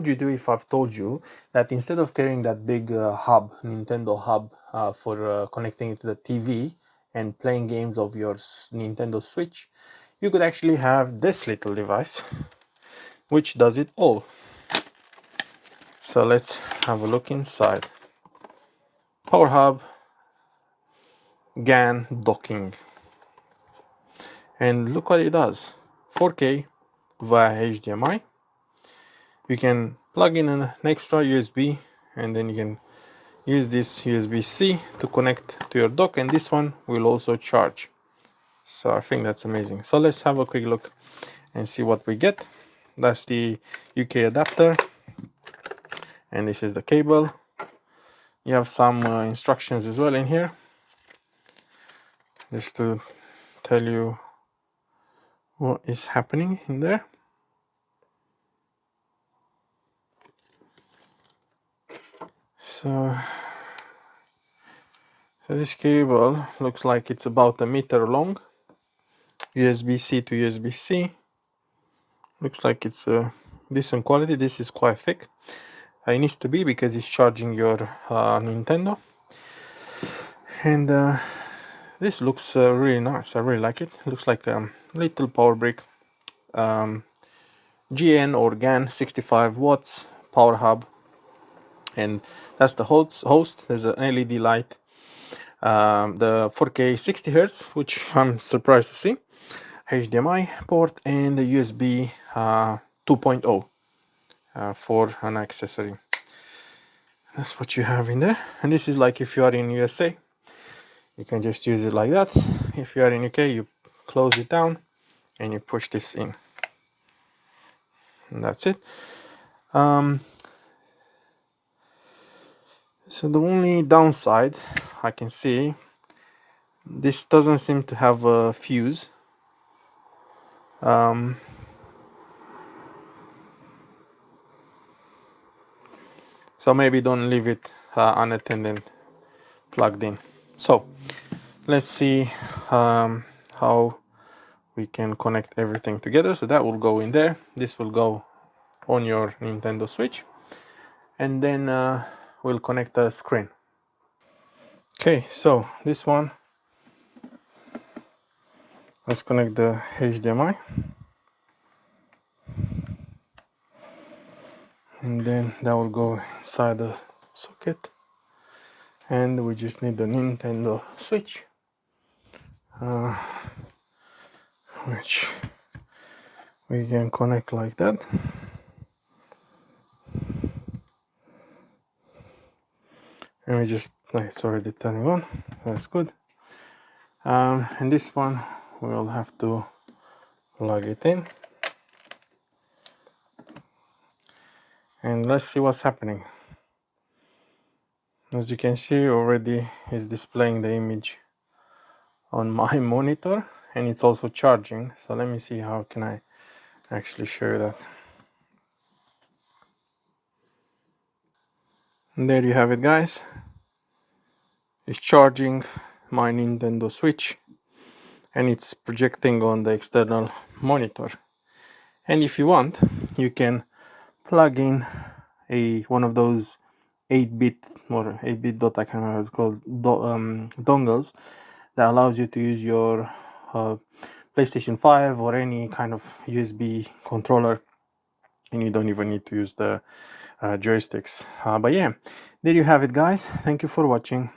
would you do if I've told you that instead of carrying that big hub, Nintendo hub, for connecting it to the TV and playing games of your Nintendo Switch, you could actually have this little device which does it all. So let's have a look inside. Power hub, GAN docking, and look what it does. 4K via HDMI. You can plug in an extra USB and then you can use this USB-C to connect to your dock, and this one will also charge. So I think that's amazing. So let's have a quick look and see what we get. That's the UK adapter, and this is the cable. You have some instructions as well in here, just to tell you what is happening in there. So this cable looks like it's about 1 meter long. USB-C to USB-C. Looks like it's a decent quality. This is quite thick. It needs to be because it's charging your Nintendo. And this looks really nice. I really like it. It looks like a little power brick. GN or GAN 65 watts power hub. And that's the host. There's an LED light. The 4K 60 Hz, which I'm surprised to see. HDMI port and the USB 2.0 for an accessory. That's what you have in there. And this is like if you are in USA, you can just use it like that. If you are in UK, you close it down and you push this in, and that's it. So the only downside I can see, this doesn't seem to have a fuse. So maybe don't leave it unattended, plugged in. So let's see how we can connect everything together. So that will go in there. This will go on your Nintendo Switch, and then we'll connect the screen. Okay, so this one, let's connect the HDMI, and then that will go inside the socket, and we just need the Nintendo Switch, which we can connect like that. And we just, it's already turning on, that's good. And this one we'll have to plug it in, and let's see what's happening. As you can see, already is displaying the image on my monitor, and it's also charging. So let me see how can I actually show you that. And there you have it, guys. It's charging my Nintendo Switch, and it's projecting on the external monitor. And if you want, you can plug in one of those 8-bit or 8-bit dot, I can't remember what it's called, dongles that allows you to use your PlayStation 5 or any kind of USB controller, and you don't even need to use the joysticks. But yeah, there you have it, guys. Thank you for watching.